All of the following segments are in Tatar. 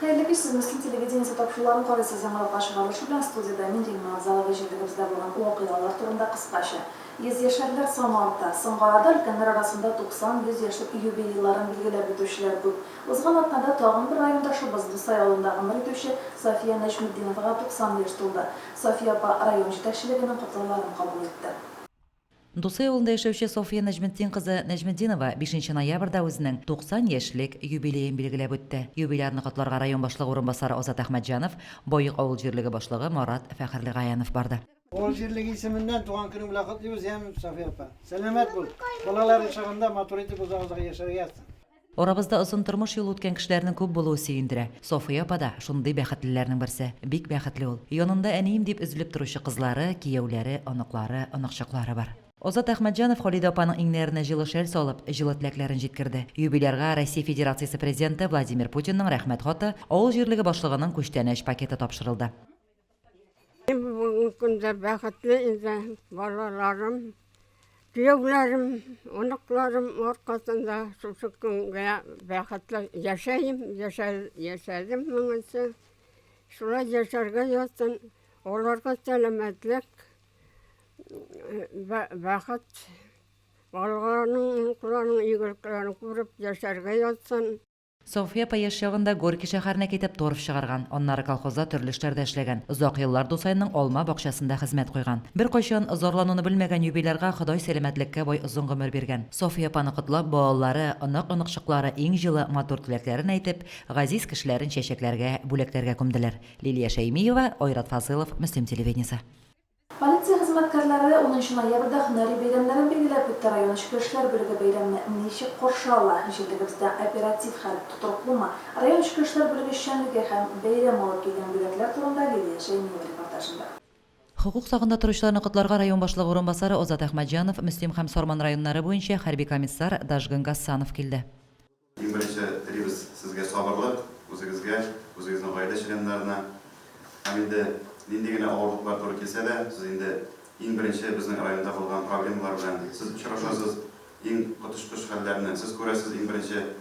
Hayırlı kez Müslüm televizyonisi topşularını qaraysiz yanılıq aşıqalışı bilan studiyada men Dilma Abzalova jildігimizdə bo'lgan voqealar turunda qısqacha. 100 yaşarlar Samarqandda, Sınqarada ülkənlər arasında 90-100 yaşlıq yubileylərin bilgiləb ötüşlər bu. Uzğan atnada tağın bir rayondaşımız Dusay yolundağın bir ötüşü Safiya Necmiddinovaga 90 yaş tuldu. Safiya rayon жетекçiliginin qutlularını qabul etdi. Дусай авылында яшәүче София Нәҗметдин кызы Нәҗметдинова 5 ноябрьдә үзенең 90 яшьлек юбилеен билгеләп үтте. Юбилейны котларга район башлыгы урынбасары Азат Әхмәтҗанов, Боек авыл җирлеге башлыгы Марат Фәхрле Гаянов барды. Авыл җирлеге исеменнән туган көнең белән котлыйбыз һәм София апа. Сәламәт бул. Балалар чагында матур итеп узагызга яшәргә ятсын. Арабызда озын тормыш юлы үткән кешеләрнең күп булуы сөендерә. София апа да шундый бәхетлеләрнең берсе. Бик бәхетле ул. Янында әнием дип өзелеп торучы кызлары, кияүләре, оныклары, оныкчыклары бар. Азат Әхмәтҗанов Халида апаның иңнәренә җылы шәл салып, җылы теләкләрен җиткерде. Юбилейга Россия Федерациясе президенты Владимир Путинның рәхмәт хаты авыл җирлеге башлыгының күчтәнәч пакеты тапшырылды. Bugün günde bәхетле балаларым, күйеуләрем, оныкларым аркасында шушы көнгә бәхетле яшәдем моңынчы. Шулай яшәргә ятсын, аларга сәламәтлек, бәхет, балаларның, оныкларның игелекләрен күреп яшәргә ятсын. София апа яшь чагында Горький шәһәренә китеп торф чыгарган, аннары колхозда төрле эшләрдә эшләгән. Озак еллар Дусайның алма бакчасында хезмәт куйган. Бер кайчан зарлануны белмәгән юбилейга Ходай сәламәтлеккә бай озын гомер биргән. София апаны котлап, балалары, оныкчыклары иң җылы матур теләкләрен әйтеп, газиз кешеләрен чәчәкләргә, бүләкләргә күмделәр. Лилия Шәймиева, Айрат Фазылов, Мөслим телевидениесе. Полиция хезмәткәрләре 10 ноябрьдә һөнәри бәйрәмнәрен билгеләп үтте. Район эчке эшләр бүлеге бәйрәмне ничек каршыла? Җирлегебездә оператив хәл тотылып булма. Район эчке эшләр бүлеге эшчәнлеге һәм бәйрәм алып килгән бүләкләр турында Лилия Шәймиева репортажында. Хукук сагында торучыларны котларга район башлыгы урынбасары Азат Әхмәтҗанов, Мөслим һәм Сарман районнары буенча хәрби комиссар Дажгын Гасанов килде. Иң беренче телибез сезгә сабырлык, үзегезгә, үзегезнең гаилә членнарына, һәм инде нинди генә авырлыклар туры килсә дә, сез инде иң беренче безнең районда булган проблемалар белән сез очрашасыз, иң котышкыч хәлләрне сез күрәсез, иң беренче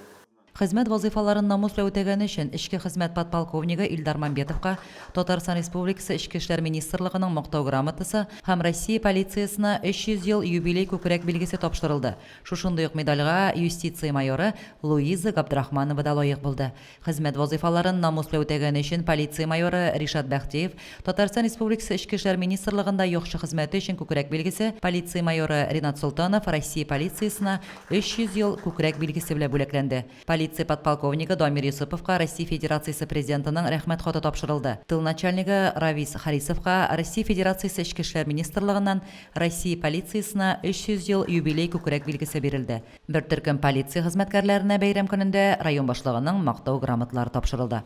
Хезмәт вазифаларын намуслы үтәгәне өчен Ичке хезмәт подполковнигы Илдар Мамбетовка Татарстан Республикасы Ичке эшләр министрлыгының мактау грамотасы һәм Россия полициясына 300 ел юбилей күкрәк билгесе тапшырылды. Шушындый ук медальгә юстиция майоры Луиза Габдрахманова да лаек булды. Хезмәт вазифаларын намуслы үтәгәне өчен полиция майоры Ришат Бәхтиев Татарстан Республикасы Ичке эшләр министрлыгында яхшы хезмәте өчен күкрәк билгесе, полиция майоры Ринат Султанов Россия полициясына 300 ел күкрәк билгесе белән бүләкләнде. Полиция подполковнигы Дамир Юсуповка Россия Федерациясе президентының рәхмәт хаты тапшырылды. Тыл начальнигы Равис Харисовка Россия Федерациясе Ичке эшләр министрлыгыннан Россия полициясына 300 ел юбилей күкрәк билгесе бирелде. Бер төркем полиция хезмәткәрләренә бәйрәм көнендә район башлыгының мактау грамоталары тапшырылды.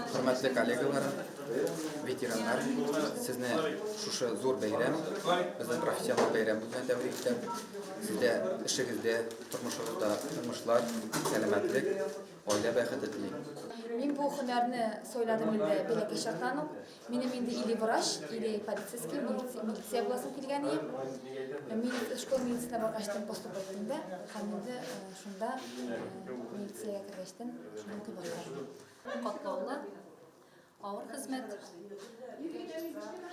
Хөрмәтле коллегалар, ветераннар, сезне шушы зур бәйрәм, безнең профессиональ бәйрәм белән тәбрик итәм. Сездә эшегездә, тормышыгызда уңышлар, сәламәтлек, гаилә бәхете телим. Мин бу һөнәрне сайладым инде бәләкәй чактан ук. Минем инде или врач, или полицейский, милиция буласым килгән идем. Мин школа медицина баргачтан поступ иттем дә, һәм инде шунда милициягә кергәчтән шуны башладым. Катлаулы, авыр хезмәт.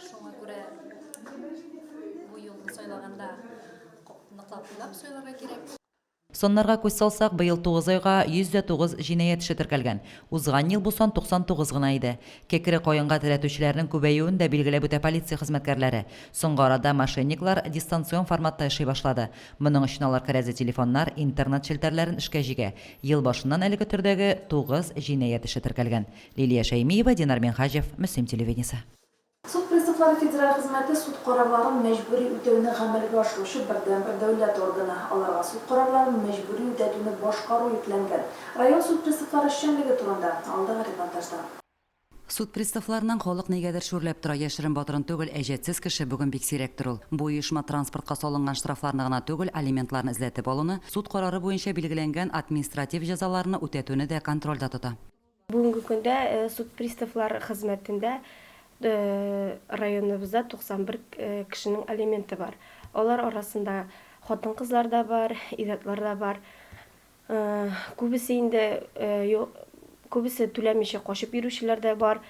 Шуңа күрә бу юлны сайлаганда ныклап сөйләргә кирәк. Соннарга күз салсак, быел 9 айга 109 җинаять эше теркәлгән. Узган ел бу сан 99 гына иде. Кекере каенга терәтүчеләрнең күбәюен дә билгеләп үтә полиция хезмәткәрләре. Соңгы арада мошенниклар дистанцион форматта эшли башлады. Моның өчен алар кәрәзә телефоннар, интернет челтәрләрен эшкә җигә. Ел башыннан әлеге төрдәге 9 җинаять эше теркәлгән. Лилия Шәймиева, Динар Менхаҗев, Мөслим телевидениесе. Суд приставлары федераль хезмәте суд карарларын мәҗбүри үтәүне гамәлгә ашыручы бердәнбер дәүләт органы. Аларга суд карарларын мәҗбүри үтәүне башкару йөкләнгән. Район суд приставлары эшчәнлеге турында алдагы репортажда. Суд приставларының халык нигәдер шүрләп тора яшерен батырын түгел, әҗәтсез кеше бүген бик сирәктер ул. Бу оешма транспортка салынган штрафларны гына түгел, алиментларны эзләтеп алуны, суд карары буенча билгеләнгән административ җәзаларны үтәтүне дә контрольдә тота. Бүгенге көндә суд приставлары хезмәтендә районыбызда 91 кешенең алименты бар. Алар арасында хатын-кызлар да бар, идатлар да бар. Күбесе инде Күбесе түләмичә кашып йөрүчеләр дә бар.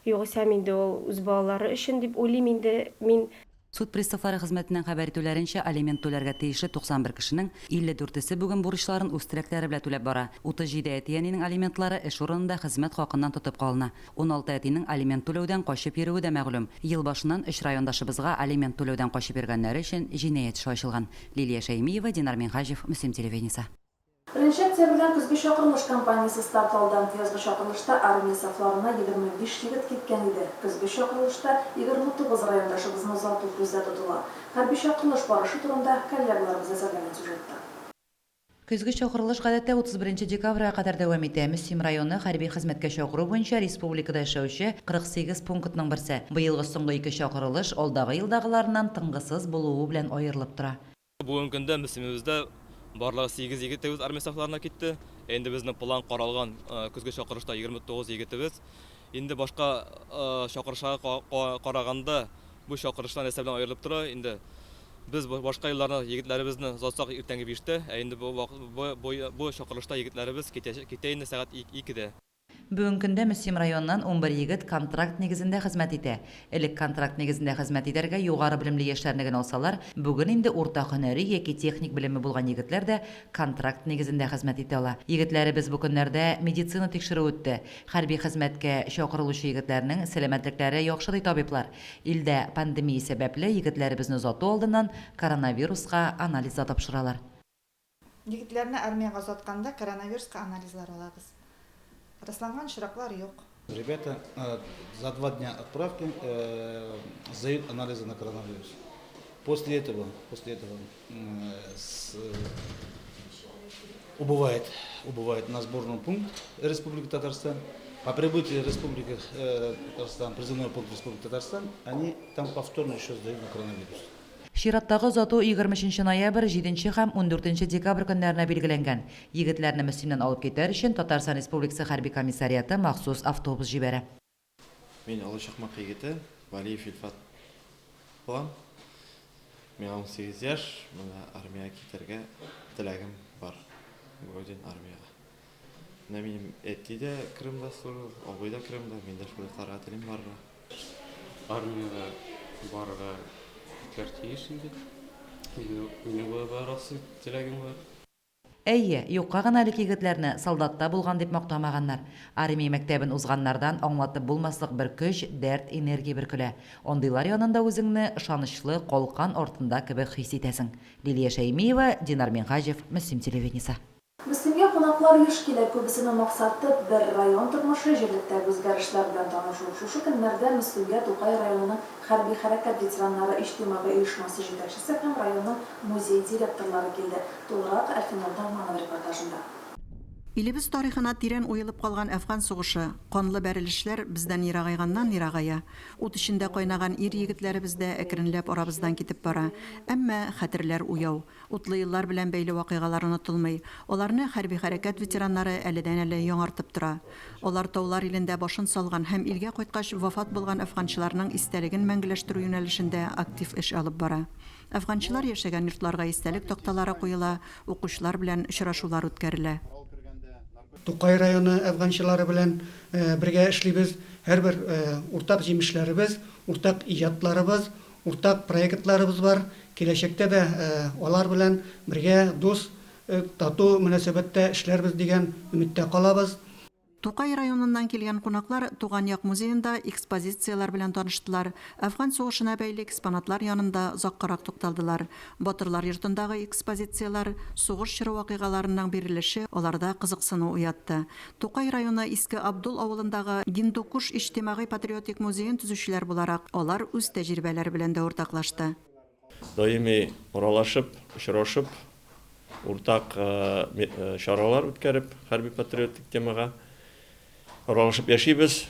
Югыйсә инде ул үз балалары өчен дип уйлыйм инде мин. Суд приставлары хезмәтеннән хәбәр итүләренчә, алимент түләргә тиешле 91 кешенең 54-се бүген бурычларын үз теләкләре белән түләп бара. 37 әтиянең алиментлары эш урынында хезмәт хакыннан тотып калына. 16 әтинең алимент түләүдән качып йөрүе дә мәгълүм. Ел башыннан эш райондашыбызга алимент түләүдән качып йөргәннәре өчен җинаять эше ачылган. Лилия Шәймиева, Динар Минхаҗев, Мөслим телевидениесе. Birinci oktyabrdan kuzgi chaqirilish kampaniyasi start olgan. Yozgi chaqirilishda armiya saflarına 25 yigit ketgan edi. Kuzgi chaqirilishda 29 rayondashimizni uzatib ko'zda tutila. Harbiy chaqirilish borishi turida kollegalarimiz yasagan syujetda. Көзге чакырылыш гадәттә 31 декабрьгә кадәр дәвам итә. Мөслим районы хәрби хезмәткә чакыру буенча республикада эшләүче 48 пунктның берсе. Быелгы соңгы 2 чакырылыш алдагы елдагыларыннан тынгысыз булуы белән аерылып тора. Бүгенге көндә Мөслимебездә барлыгы 8 егетебез армия сафларына китте. Инде безнең план каралган көзге чакырышта 29 егетебез. Инде башка чакырышка караганда бу чакырыштан нәрсә белән аерылып тора. Инде biz башка елларда егетләребезне затсак иртәнге 5тә, инде бу чакырышта егетләребез китә инде сәгать 2дә. Бүгенге көндә Мөслим районыннан 11 егет контракт нигезендә хезмәт итә. Элек контракт нигезендә хезмәт итәргә югары белемле яшьләрне генә алсалар, бүген инде урта һөнәри яки техник белеме булган егетләр дә контракт нигезендә хезмәт итә ала. Егетләребез бу көннәрдә медицина тикшерү үтте. Хәрби хезмәткә чакырылучы егетләрнең сәламәтлекләре яхшы ди табиблар. Илдә пандемия сәбәпле егетләребезне озату алдыннан коронавируска анализ тапшыралар. Егетләрне армияга озатканда коронавируска анализлар алабыз. Расланган очраклар юк. Ребята за 2 дня отправки сдают анализы на коронавирус. После этого убывает на сборный пункт Республики Татарстан. По прибытии Республики Татарстан, призывной пункт Республики Татарстан, они там повторно еще сдают на коронавирус. Чираттагы озату 20 ноябрь, 7 һәм 14 декабрь көннәренә билгеләнгән. Егетләрне Мөслимнән алып китәр өчен Татарстан Республикасы хәрби комиссарияты махсус автобус җибәрә. Мен Алы Чакмак егете, Валиев Илфат булам. Мен 18 яшь, менә армияга китәргә теләгем бар. Бүген армияга. Менә минем әти дә Крымда служил, абый да Крымда, мен дә шулай карга телим бар. Армияга барырга тиешинде. Минем барасы теләгем бар. Әйе, юкка гына әле егетләрне солдатта булган дип мактамаганнар. Армия мәктәбен узганнардан аңлатып булмаслык бер көч, дәрт, энергия биркелә. Ондыйлар янында үзеңне ышанычлы, калкан артында кебек хис итәсең. Лилия Шәймиева, Динар Минхаҗев, Мөслим телевидениесе. Мөслимгә кунаклар еш килә, күбесенең максаты бер район тормышы җирлектәге үзгәрешләр белән танышу. Шушы көннәрдә Мөслимгә Тукай районының хәрби хәрәкәт ветераннары иҗтимагый оешмасы җитәкчесе һәм районның музей директорлары килде. Тулырак Әлфинур Дарманов репортажында. Илебез тарихына тирән уелып калган Әфган сугышы, канлы бәрелешләр бездән ерагайганнан-ерагая. Ут эчендә кайнаган ир егетләребез дә әкренләп арабыздан китеп бара. Әмма хәтерләр уяу. Утлы еллар белән бәйле вакыйгалар онытылмый. Аларны хәрби хәрәкәт ветераннары әледән-әле яңартып тора. Алар таулар илендә башын салган һәм илгә кайткач вафат булган әфганчыларның истәлеген мәңгеләштерү юнәлешендә актив эш алып бара. Әфганчылар яшәгән йортларга истәлек такталары куела, укучылар белән очрашулар үткәрелә. Тукай районы әфганчылары белән бергә эшлибез. Һәрбер уртак җимешләребез, уртак иҗатларыбыз, уртак проектларыбыз бар. Киләчәктә дә алар белән бергә дус, тату мөнәсәбәттә эшләрбез дигән өметтә калабыз. Тукай районыннан килгән кунаклар Туган як музеенда экспозициялар белән таныштылар. Әфган сугышына бәйле экспонатлар янында озаккарак тукталдылар. Батырлар йортындагы экспозициялар сугыш чоры вакыйгаларының бирелеше аларда кызыксыну уятты. Тукай районы Иске Абдул авылындагы Гиндукуш иҗтимагый патриотик музейын төзүчеләр буларак, алар үз тәҗрибәләре белән дә уртаклашты. Даими оралашып, очрашып, уртак чаралар үткәреп, хәрби патриотик темага оралышып яшибез.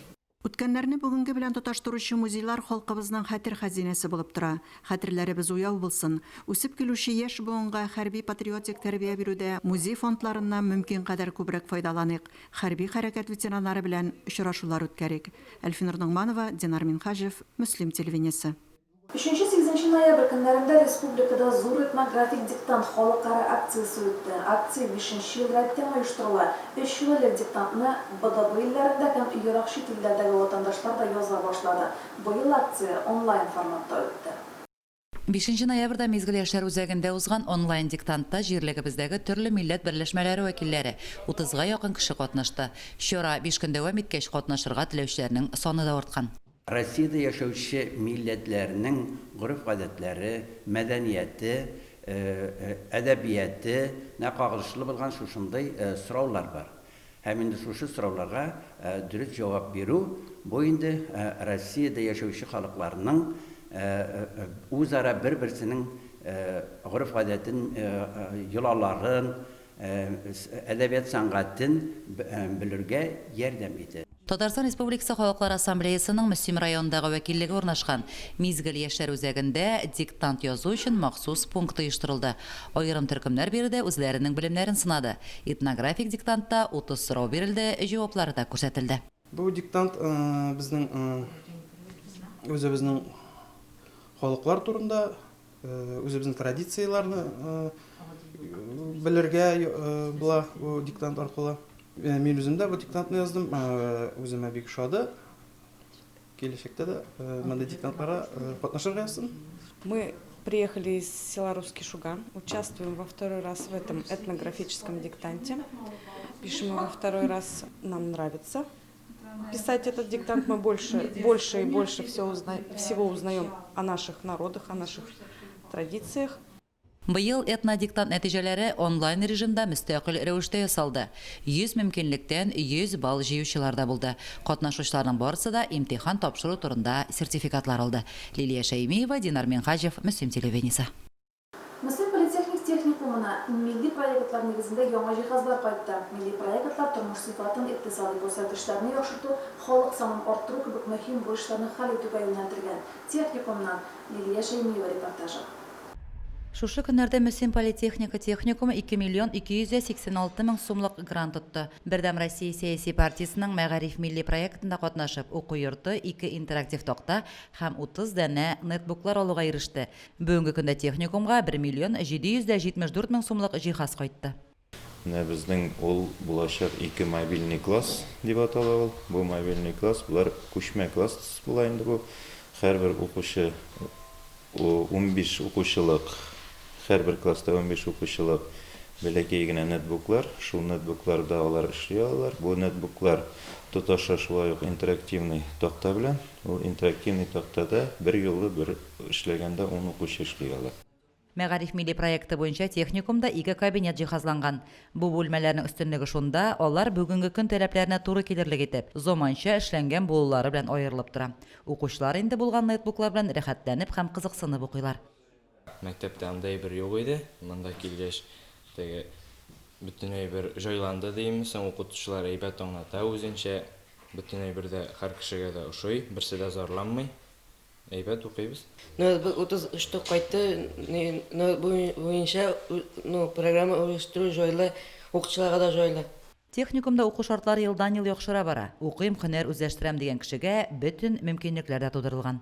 Үткәннәрне бүгенге белән тоташтыручы музейлар халкыбызның хәтер хәзинәсе булып тора. Хәтерләребез уяу булсын. Үсеп килүче яшь буынга хәрби патриотик тәрбия бирүдә музей фондларыннан мөмкин кадәр күбрәк файдаланыйк. Хәрби хәрәкәт ветераннары белән очрашулар үткәрик. Әлфинур Нугманова, Динар Минхаҗев, Мөслим телевидениесе. 3-8 ноябрь көннәрендә республикада зур этнографик диктант халыкара акциясы үтте. Акция 5 ел рәттән оештырыла. 3 ел элек диктантны БДБ илләрендә һәм ерак чит илләрдәге ватандашлар да яза башлады. Быел акция онлайн форматта үтте. 5 ноябрьдә мизгел яшьләр үзәгендә узган онлайн диктантта җирлегебездәге төрле милләт берләшмәләре вәкилләре 30-га якын кеше катнашты. Чара 5 көн дәвам иткәч катнашырга теләүчеләрнең саны да арткан. Россияда яшәүче милләтләрнең гореф-гадәтләре, мәдәнияте, әдәбияты кагылышлы булган шушындай сораулар бар. Һәм инде шушы сорауларга дөрес җавап бирү бу инде Россияда яшәүче халыкларның үзара бер-берсенең гореф-гадәтен, йолаларын, әдәбият сәнгатен белергә ярдәм итә. Татарстан Республикасы Халыклар Ассамблеясының Мөслим районындагы вәкиллеге урнашкан мизгел яшьләр үзәгендә диктант язу өчен махсус пункт оештырылды. Аерым төркемнәр бирде, үзләренең белемнәрен сынады. Этнографик диктантта 30 сорау бирелде, җаваплары да күрсәтелде. Бу диктант безнең үзебезнең халыклар турында, үзебезнең традицияларны белергә була бу диктант аркылы. Мен үземдә бу диктантны яздым, үземә бик ошады. Киләчәктә дә мондай диктантларга катнашырга яздым. Мы приехали из села Русский Шуган, участвуем во второй раз в этом этнографическом диктанте. Пишем его во второй раз, нам нравится писать этот диктант. Мы больше и больше всего узнаем о наших народах, о наших традициях. Быел этнодиктант нәтиҗәләре онлайн режимда мөстәкыйль рәвештә ясалды. 100 мөмкинлектән 100 балл җыючылар да булды. Катнашучыларның барысы да имтихан тапшыру турында сертификатлар алды. Лилия Шәймиева, Динар Минхаҗев, Мөслим телевидениесе. Мөслим политехник техникумына милли проектлар нигезендә яңа җиһазлар кайтты. Милли проектлар тормыш сыйфатын, икътисади күрсәткечләрне яхшырту, халык санын арттыру кебек мөһим бурычларны хәл итүгә юнәлтелгән. Техникумнан Лилия Шәймиева репортажы. Шушы көннәрдә Мөслим политехника техникумы 2 миллион 286 мең сумлык грант тотты. Бердәм Россия сәяси партиясының Мәгариф милли проектында катнашып, уку йорты 2 интерактив такта һәм 30 дәнә нетбуклар алуга иреште. Бүгенге көндә техникумга 1 миллион 774 мең сумлык җиһаз кайтты. Безнең ул булачак 2 мобильный класс дип атала ул. Бу мобильный класс булар күчмә класс була инде бу. Һәрбер укучы 15 укучылык Һәрбер класста 15 укучылык бәләкәй генә нетбуклар, шул нетбукларда алар эшли алалар. Бу нетбуклар тоташа шулай ук интерактивный такта белән. Ул интерактивный тактада бер юлы бер эшләгәндә 10 укучы эшли алар. Мәгариф милли проекты буенча техникумда 2 кабинет җиһазланган. Бу бүлмәләрнең өстенлеге шунда, алар бүгенге көн таләпләренә туры килерлек итеп, заманча эшләнгән булулары белән аерылып тора. Укучылар инде булган нетбуклар белән рәхәтләнеп һәм кызыксынып укыйлар. Мәктәптә андай бер юк иде. Монда килгәч, теге бөтенләй бер җайланды димсең, укытучылар әйбәт аңлата үзенчә, бөтенләй бердә һәр кешегә дә ошый, берсе дә зарланмый. Әйбәт укыйбыз. 30 штук кайтты, буенча программа оештыру җайлы, укучыларга да җайлы. Техникумда уку шартлары елдан ел яхшыра бара. Укыйм, һөнәр үзләштерәм дигән кешегә бөтен мөмкинлекләр дә тудырылган.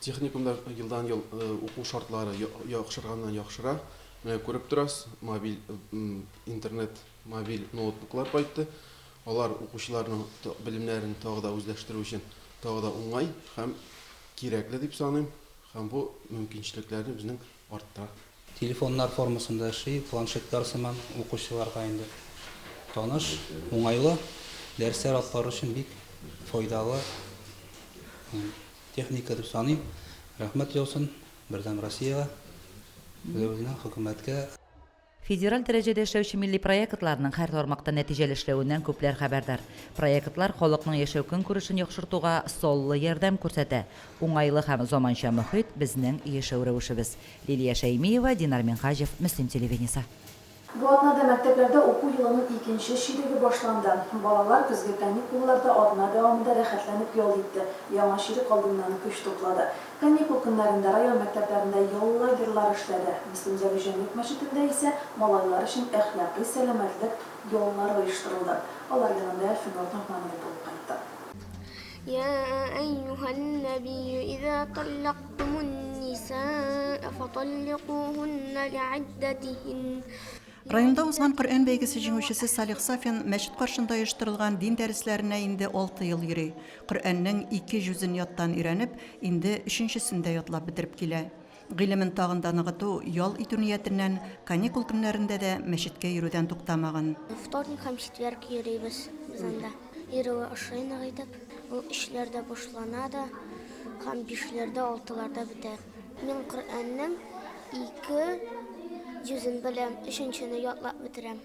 Техникумда елдан ел уку шартлары яхшырганнан яхшыра. Менә күреп торасыз, мобиль интернет, мобиль ноутбуклар кайтты. Алар укучыларның белемнәрен тагы да үзләштерү өчен тагы да уңай һәм кирәкле дип саныйм. Һәм бу мөмкинчелекләрне безнең арттыра. Телефоннар формасында эшли, планшеттар сыман укучыларга инде таныш, уңайлы, дәресләр алып өчен бик файдалы техника дип саныйм. Рәхмәт яусын Бердәм Россияга, үзебезнең хөкүмәткә. Федераль дәрәҗәдә эшләүче милли проектларның һәр тармакта нәтиҗәле эшләвеннән күпләр хәбәрдар. Проектлар халыкның яшәү көнкүрешен яхшыртуга соллы ярдәм күрсәтә. Уңайлы һәм заманча мөхит безнең яшәү рәвешебез. Лилия Шәймиева, Динар Минхаҗев, Мөслим телевидениесе. Бу атнада мәктәпләрдә уку елының 2нче чиреге башланды. Балалар көзге каникулларда атна дәвамында рәхәтләнеп ял итте. Яңа чирек алдыннан көч туплады. Каникул көннәрендә район мәктәпләрендә ял лагерьлары эшләде. Мөслим Җәмгыять мәчетендә исә малайлар өчен әхлакый сәламәтлек яллары оештырылды. Алар янында Финот Нахманов булып кайтты. يا أيها النبي إذا طلقتم النساء فطلقوهن لعدتهن. Районда узган Коръән бәйгесе җиңүчесе Салих Сафин мәчет каршында оештырылган дин дәресләренә инде 6 ел йөри. Коръәннең 2 җүзен яттан өйрәнеп, инде 3-сендә ятлап бетереп килә. Гыйлемен тагында ныгыту, ял итү ниятеннән каникул көннәрендә дә мәчеткә йөрүдән туктамаган. Вторник һәм четверг йөрибез без анда. Йөрүе ошый ныгытып, ул эшләрдә башлана да, һәм 5ләрдә 6ларда бетә. Мин Коръәннең 2 җүзен беләм, 3-не ятлап бетерәм.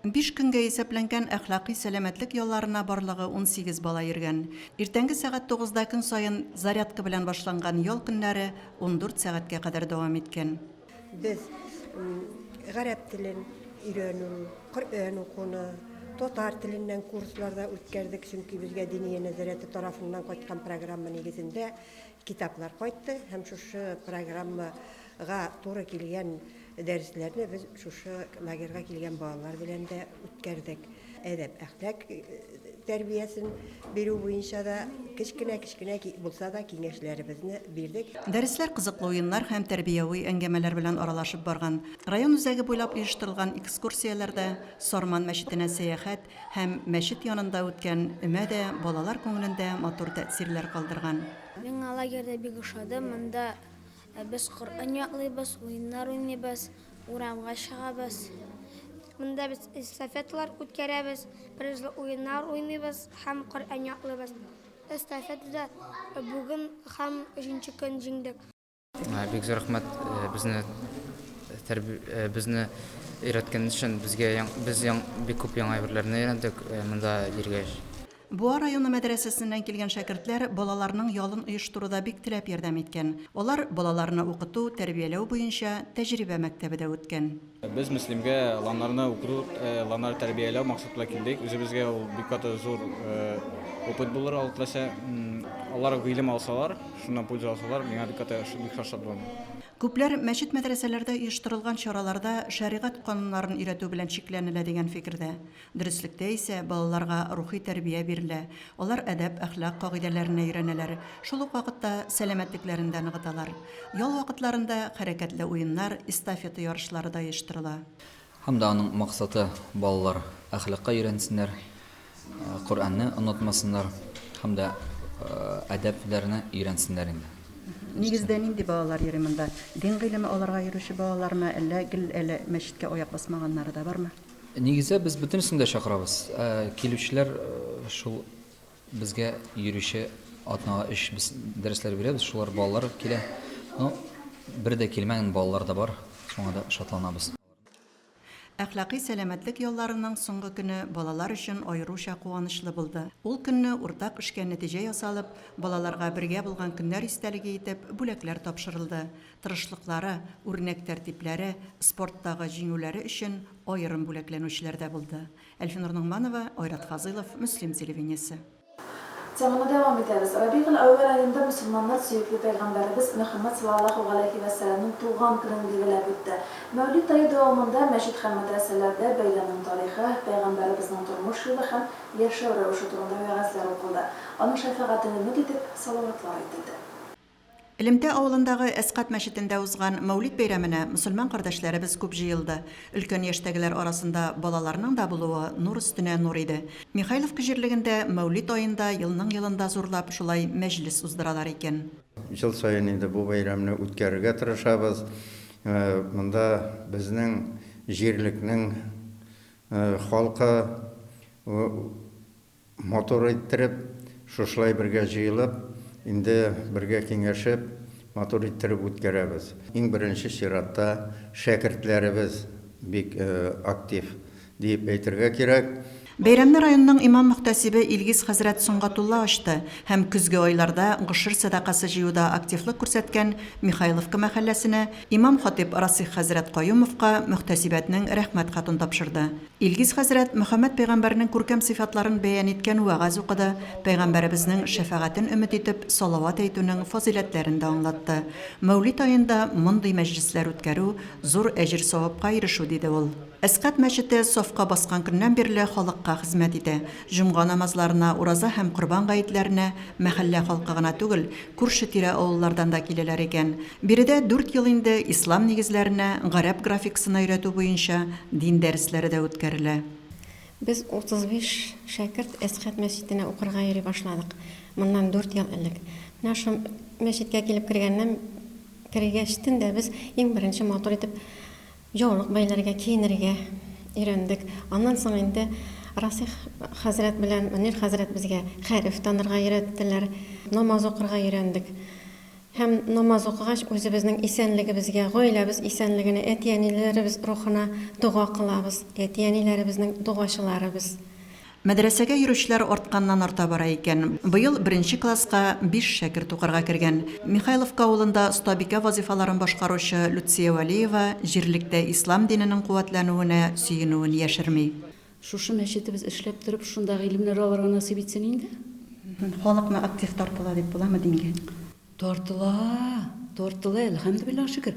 5 көнгә исәпләнгән әхлакый сәламәтлек ялларына барлыгы 18 бала йөргән. Иртәнге сәгать 9-да көн саен зарядка белән башланган ял көннәре 14 сәгатькә кадәр дәвам иткән. Без гарәп телен өйрәнү, Коръән укуны, татар теленнән курсларда үткәрдек, чөнки безгә Дини нәзарәте тарафыннан кайткан программа нигезендә китаплар кайтты һәм шушы программага туры килгән дәресләрне без шушы лагерьга килгән балалар белән дә үткәрдек. Әдәп, әхлак тәрбиясен бирү буенча да кичкенә булса да киңәшләребезне бирдек. Дәресләр кызыклы уеннар һәм тәрбияви әңгәмәләр белән аралашып барган. Район үзәге буйлап оештырылган экскурсияләрдә Сарман мәчетенә сәяхәт һәм мәчет янында үткән өмә дә балалар күңелендә матур тәэсирләр калдырган. Мин лагерьдә бик ошадым. Монда без Коръән яклыйбыз, уеннар уйныйбыз, урамга чыгабыз. Монда без эстафеталар үткәрәбез, призлы уеннар уйныйбыз һәм Коръән яклыйбыз. Эстафетада бүген һәм 3-нче көн җиңдек. Бик зур рәхмәт безне өйрәткән өчен. Без бик күп яңа әйберләрне өйрәндек монда йөргәч. Буа районы мәдрәсәсеннән килгән шәкертләр балаларның ялын оештыруда бик теләп ярдәм иткән. Алар балаларны укыту, тәрбияләү буенча тәҗрибә мәктәбендә үткән. Без мөслимгә ланнарны укыту, ланнар тәрбияләү максатында килдек. Үзебезгә ул бик каты зур опыт булыр алышласа. Алар гыйлем алсалар, шуннан польза алсалар, миңа бик каты бик шатлык булды. Күпләр мәчет мәдрәсәләрдә оештырылган чараларда шәригать кануннарын өйрәтү белән шикләнелә дигән фикердә. Дөреслекдә исә балаларга рухи тәрбия бирелә. Алар әдәп, әхлак кагыйдәләренә өйрәнәләр. Шул ук вакытта сәламәтлекләрен дә ныгыталар. Ял вакытларында хәрәкәтле уеннар, эстафета ярышлары да оештырыла. Һәм дә аның максаты балалар әхлакка өйрәнсеннәр, Коръәнне онытмасыннар, һәм дә әдәпләрне өйрәнсеннәр инде. Нигездә нинди балалар йөри монда? Дин гыйлеме аларга йөрүче балалармы, әллә мәчеткә аяк басмаганнары да бармы? Нигездә без бөтенсен дә чакырабыз. Килүчеләр шул безгә йөрүче атнага 3 дәресләр бирәбез, шулар балалар килә. Бер дә килмәгән балалар да бар, шуңа да шатланабыз. Әхлакый сәламәтлек ялларының соңгы көне балалар өчен аеруча куанычлы булды. Ул көнне уртак эшкә нәтиҗә ясалып, балаларга бергә булган көннәр истәлеге итеп бүләкләр тапшырылды. Тырышлыклары, үрнәк тәртипләре, спорттагы җиңүләре өчен аерым бүләкләнүчләр дә булды. Әлфинур Нугманова, Айрат Фазылов, Муслим телевидениесе. Теманы devam ederiz. Rabiul Awwal ayında Müslümanlar sürekli Peygamberimiz Muhammed sallallahu aleyhi ve sellem'in tuğan gününü belirlep ötdü. Mevlid ayı devamında meşit hem medreselerde beylemin tarixi, Peygamberimizin turmuş yolu hem yaşav rövüşü turunda vəğəzlər okuldu. Onun şəfəqətini ümid edip salavatlar aytıldı. Илемтә авылындагы Әсқат мәчетендә узган Мәүлид бәйрәменә мөселман кардәшләребез күп җыелды. Өлкән яшьтәгеләр арасында балаларның да булуы нур өстенә нур иде. Михайловка җирлегендә Мәүлид аенда елның-елында зурлап шулай мәҗлес уздыралар икән. Жыл сайын инде бу бәйрәмне үткәрергә тырышабыз. Монда безнең җирлекнең халкы мотор иттереп, шушлай бергә җыелып, инде бергә киңәшеп, мотор иттереп үткәрәбез. Иң беренче чиратта шәкертләребез бик актив дип әйтергә кирәк. Бәйрәмне районның имам мөхтәсибе Илгиз хәзрәт Соңгатулла ачты һәм көзге айларда гышыр садакасы җыюда активлык күрсәткән Михайловка мәхәлләсенә имам хатип Расих хәзрәт Каюмовка мөхтәсибәтнең рәхмәт хатын тапшырды. Илгиз хәзрәт Мөхәммәд пәйгамбәрнең күркәм сыйфатларын бәян иткән вәгазь укыды, пәйгамбәребезнең шәфәгатен өмет итеп салават әйтүнең фазиләтләрен дә аңлатты. Мәүлид аенда мондый мәҗлесләр үткәрү зур әҗр-савапка ирешү диде ул. Әсқат мәчете сафка баскан көннән бирле халыкка халыкка хезмәт итә. Җомга намазларына, ураза һәм Корбан гаетләренә мәхәллә халкы гына түгел, күрше-тирә авыллардан да киләләр икән. Биредә 4 ел инде ислам нигезләренә, гарәп графикасына өйрәтү буенча дин дәресләре дә үткәрелә. Biz 35 шәкерт Әсхәт мәчетенә укырга йөри башладык. Моннан 4 ел элек. Менә шул мәчеткә килеп кергәчтен дә без иң беренче матур итеп җаулык бәйләргә, киенергә өйрәндек. Аннан соң инде Расих хәзрәт белән Мөнир хәзрәт безгә хәреф танырга өйрәттеләр. Намаз укырга өйрәндек. Һәм намаз укыгач үзебезнең исәнлегебезгә, гаиләбез исәнлегенә, әтиәниләребез рухына дуга кылабыз. Әтиәниләребезнең дугачыларыбыз. Мәдрәсәгә йөрүчеләр артканнан арта бара икән. Быел 1 класска 5 шәкерт укырга кергән. Михайловка авылында стабика вазифаларын башкаручы Люция Валиева җирлектә ислам диненең куәтләнүенә сөенүен яшерми. Шушы мәчетебез эшләп торып, шунда гыйлемнәр алырга насыйп итсен инде. Халыкны актив тартыла дип буламы дингән? Тартыла, әлхәмдүлилләх шөкер.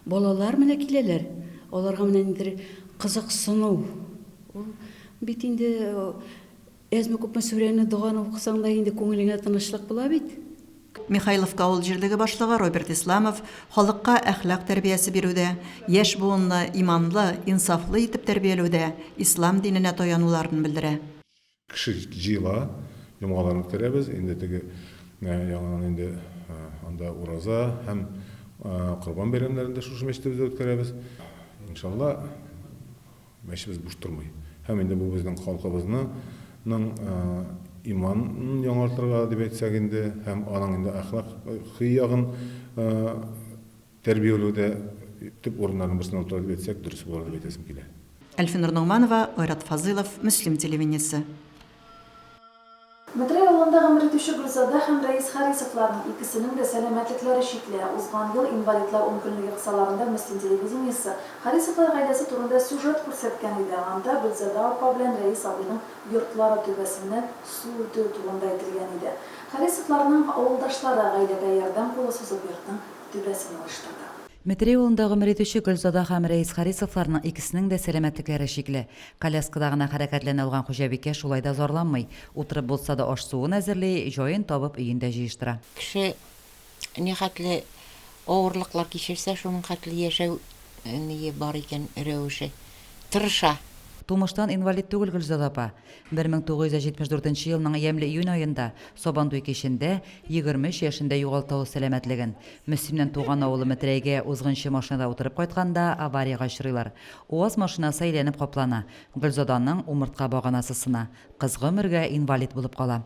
Балалар менә киләләр. Аларга менә инде кызыксыну. Бит инде әзме күпме сүрәне, дуганы укысаң да инде күңелеңә тынычлык була бит. Михайловка авыл җирлеге башлыгы Роберт Исламов халыкка әхлак тәрбиясе бирүдә, яшь буынны иманлы, инсафлы итеп тәрбияләүдә ислам диненә таянуларын белдерә. Кеше җыела, җомгаларын үткәрәбез, инде теге яңадан инде анда ураза һәм Корбан бәйрәмнәрендә шушы мәчетебездә үткәрәбез. Иншалла, мәчетебез буш тормый. Һәм инде бу безнең халкыбызның иманын яңартырга дип әйтсәк инде, һәм аның инде әхлакый ягын тәрбияләүдә төп урыннарның берсенә утыра дип әйтсәк, дөрес булыр дип әйтәсем килә. Әлфинур Нугманова, Айрат Фазылов, Мөслим телевидениесе. Метро юлында гомер итүче Гөлзада һәм Рәис Харисовларның икесенең дә сәламәтлекләре шикле. Узган ел инвалидлар 10 көнлек кысаларында Мөслим телевидениесе Харисовлар гаиләсе турында сюжет күрсәткән иде. Анда Гөлзада апа белән Рәис абыйның йортлары түбәсеннән су үтү турында әйтелгән иде. Харисовларның авылдашлары гаиләгә ярдәм кулы сузып йортның түбәсен алыштырды. Метро юлында гомер итүче Гөлзада һәм Рәис Харисовларның икесенең дә сәламәтлекләре шикле. Коляскада гына хәрәкәтләнә алган хуҗабикә шулай да зарланмый. Утырып булса да аш-суын әзерли, җаен табып өендә җыештыра. Кеше нихәтле авырлыклар кичерсә, шуның хәтле яшәү бар икән рәвеше. Тырыша. Тумыштан инвалид түгел Гөлзада апа. 1974 елның ямьле июнь аенда Сабантуй кичендә 23 яшендә югалта ул сәламәтлеген. Мөслимнән туган авылы Метрәйгә узгынчы машинада утырып кайтканда аварияга очрыйлар. УАЗ машинасы әйләнеп каплана. Гөлзаданың умыртка баганасы сына. Кыз гомергә инвалид булып кала.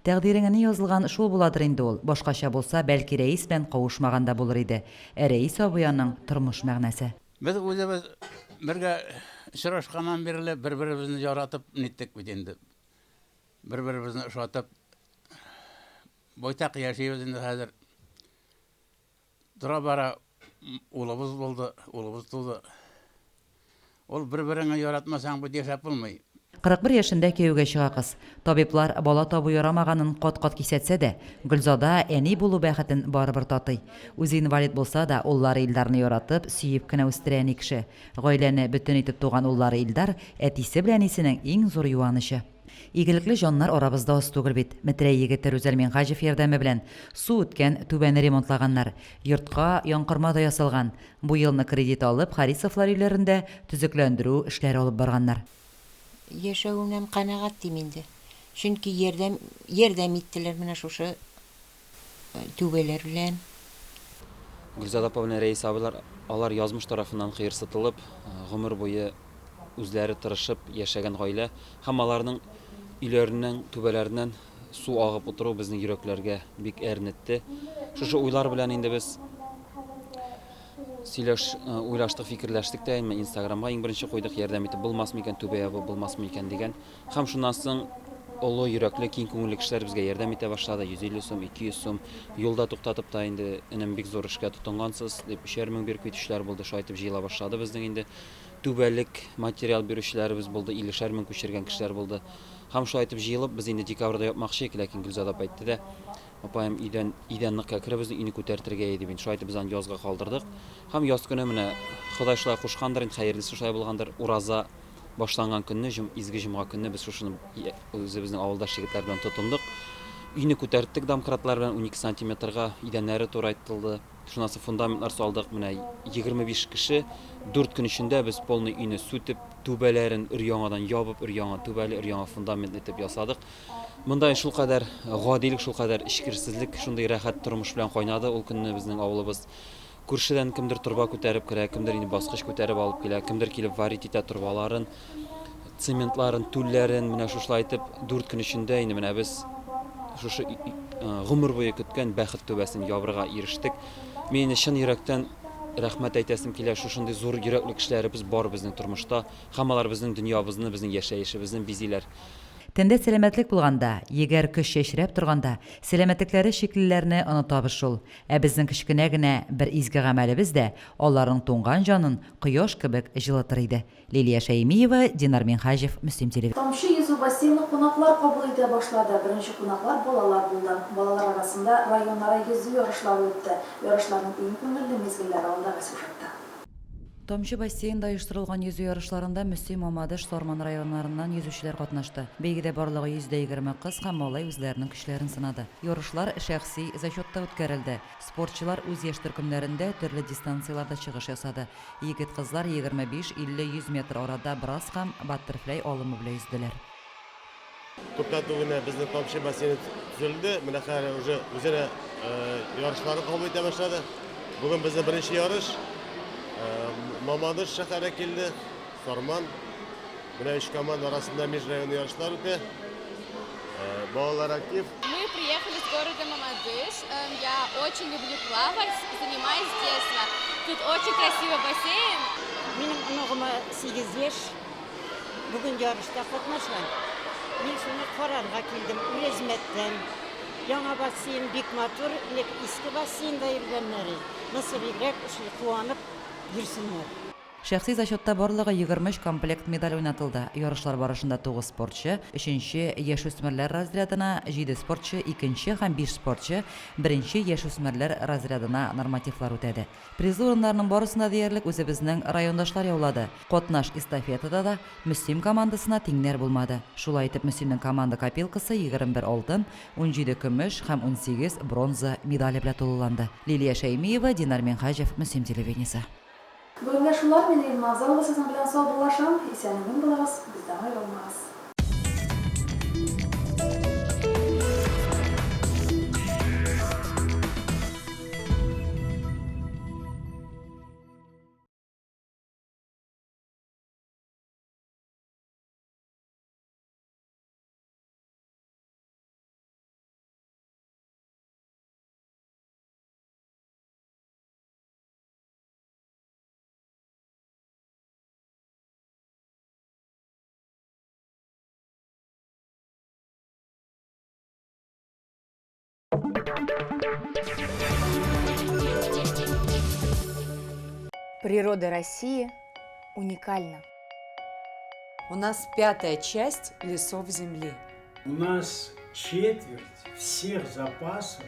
Тәкъдиреңә ни язылган шул буладыр инде ул. Башкача булса, бәлки Рәис белән кавышмаганда булыр иде. Рәис абыяның тормыш мәгънәсе. Без үзебез бергә очрашканнан бирле бер-беребезне яратып ниттек бит инде. Бер-беребезне ошатып байтак яшибез инде хәзер. Тора бара улыбыз булды, улыбыз туды. Ул бер-береңне яратмасаң бу яшәп булмый. 41 яшендә кияүгә чыга кыз. Табиблар бала табу ярамаганын кат-кат кисәтсә дә, Гөлзада әни булу бәхетен барыбер татый. Үзе инвалид булса да, уллары Илдарны яратып, сөеп кенә үстерә кеше. Гаиләне бөтен итеп туган уллары Илдар әтисе белән исенең иң зур юанышы. Игелекле җаннар арабызда аз түгел бит. Метрәй егете Рүзәл Минхаҗев ярдәме белән су үткән түбәне ремонтлаганнар. Йортка яңкырма да ясалган. Бу елны кредит алып, Харисовлар өйләрендә төзекләндерү эшләре алып барганнар. Яшәүнән канәгать дим инде. Чөнки ярдәм иттеләр менә шушы түбәләр белән. Гөлзада апа белән Рәис абыйлар алар язмыш тарафыннан кыерсытылып, гомер буе үзләре тырышып яшәгән гаилә һәм аларның үйләреннән, түбәләреннән су агып утыру безнең йөрәкләргә бик әрнетте. Шушы уйлар белән инде без уйлаштык, фикерләштек тә, Инстаграмга иң беренче куйдык, ярдәм итеп булмасмы икән, түбә ябы булмасмы икән дигән. Һәм шуннан соң олы йөрәкле, киң күңелле кешеләр безгә ярдәм итә башлады. 150 сум, 200 сум юлда туктатып та инде энем бик зур эшкә тотынгансыз дип 3000 мең биреп китүчеләр булды. Шайтып җыела башлады безнең инде. Түбәлек материал бирүчеләребез булды, 50 мең күчергән кешеләр булды. Һәм шайтып җыелып без инде декабрьдә япмакчы, ләкин Гөлзада апа әйтте дә, апаем идән нык керебез, ине күтәртергә иде бин. Шайтып без аны язга калдырдык. Һәм яз көне менә Ходай шулай кушкандыр, хәерлесе шулай булгандыр. Ураза башланган көнне, изге җомга көнне без шушыны үзебезнең авылдаш егетләр белән тотындык. Үйне күтәрттек домкратлар белән 12 сантиметрга, идәннәре турайтылды. Шунысы фундаментлар салдык, менә 25 кеше 4 көн эчендә без полный үйне сүтеп, түбәләрен өр-яңадан ябып, өр-яңа түбәле, өр-яңа фундамент итеп ясадык. Монда шул кадәр гадилек, шул кадәр ишкерсезлек, шундый рәхәт тормыш белән кайнады ул көнне безнең авылыбыз. Күршедән кемдер турба күтәреп керә, кемдер инде баскыч күтәреп алып килә, кемдер килеп варить итә турбаларын, цементларын, түлләрен, менә шушылай итеп 4 көн эчендә инде менә без шушы гомер буе көткән бәхет түбәсен ябырга ирештек. Мен чын йөрәктән рәхмәт әйтәсем килә, шушындый зур йөрәкле кешеләребез бар безнең тормышта, һәм алар безнең дөньябызны, безнең яшәешебезне бизиләр. Тәндә сәламәтлек булганда, егәр көч яшерәп торганда, сәламәтлекләре шиклеләрне онытабыз шул. Ә безнең кечкенә генә бер изге гамәлебез дә аларның туңган җанын кояш кебек җылытыр иде. Лилия Шәймиева, Динар Минхаҗев, Мөслим телевизор. Тамчы йөзү бассейны кунаклар кабул итә башлады. Беренче кунаклар балалар булды. Балалар арасында районара йөзү ярышлары үтте. Ярышларның иң күңелле мизгелләре алдагы сюжетта. Тамчы бассейнда оештырылган йөзү ярышларында Мөслим, Мамадыш, Сорман районнарыннан йөзүчеләр катнашты. Бәйгедә барлыгы 120 кыз һәм малай үзләренең көчләрен сынады. Ярышлар шәхси зачетта үткәрелде. Спортчылар үз яшь төркемнәрендә төрле дистанцияларда чыгыш ясады. Егет-кызлар 25, 50, 100 метр арада брас һәм баттерфляй алымы белән йөзделәр. Күптән түгел безнең Тамчы бассейны төзелде. Менә хәзер уже үзенә ярышлары кабул итә башлады. Бүген безнең беренче ярыш Мамадыш шәһәре килде, Сорман. Менә 3 команда арасында межрайонный ярышлар үтә. Балалар актив. Мы приехали с города Мамадыш. Я очень люблю плавать, занимаюсь с детства. Тут очень красивый бассейн. Минем оныгыма 8 яшь. Бүген ярышта катнашкан. Мин шуны карарга килдем, Үлезмәттән. Яңа бассейн бик матур, ләкин иске бассейнда йөргәннәре. Насыл бигрәк куанып йөрсеннәр. Шәхси зачетта барлыгы 23 комплект медаль уйнатылды. Ярышлар барышында 9 спортчы, 3-нче яшүсмерләр разрядына, 7 спортчы, 2-нче һәм 5 спортчы 1-нче яшүсмерләр разрядына нормативлар үтәде. Приз урыннарының барысында диярлек үзебезнең райондашлар яулады. Катнаш эстафетада да Мөслим командасына тиңнәр булмады. Шулай итеп Мөслимнең команда копилкасы 21 алтын, 17 көмеш һәм 18 бронза медаль белән тулыланды. Лилия Шәймиева, Динар Минхаҗев, Мөслим телевидениесе. Бүгінгі шулар мен Ирина Абзалова сіздің білен сау болашам. Исәнігін болағыз, бізден айрылмағыз. Природа России уникальна. У нас 5-я часть лесов Земли. У нас четверть всех запасов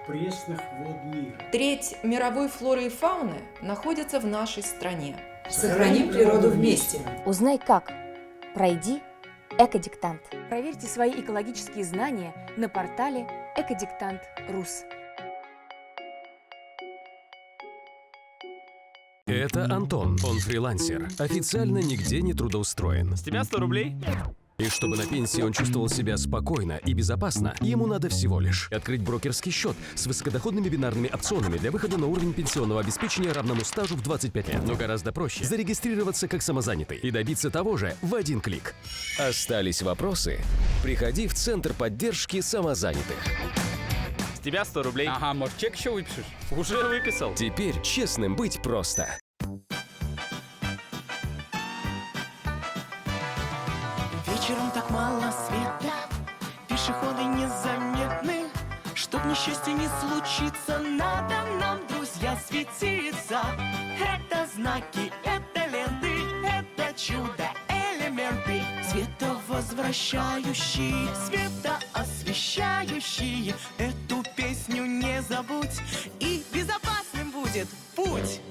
пресных вод мира. Треть мировой флоры и фауны находится в нашей стране. Сохраним природу вместе. Узнай как. Пройди Экодиктант. Проверьте свои экологические знания на портале Экодиктант.рус. Это Антон, он фрилансер, официально нигде не трудоустроен. С тебя 100 рублей. И чтобы на пенсии он чувствовал себя спокойно и безопасно, ему надо всего лишь открыть брокерский счет с высокодоходными бинарными опционами для выхода на уровень пенсионного обеспечения равному стажу в 25 лет. Но гораздо проще зарегистрироваться как самозанятый и добиться того же в один клик. Остались вопросы? Приходи в Центр поддержки самозанятых. С тебя 100 рублей. Ага, может, чек еще выпишешь? Уже выписал. Теперь честным быть просто. Вечером так мало света, пешеходы незаметны. Чтоб несчастья не случится, надо нам, друзья, светиться. Это знаки, это ленты, это чудо, элементы. Световозвращающие, светоосвещающие. Эту песню не забудь, и безопасным будет путь.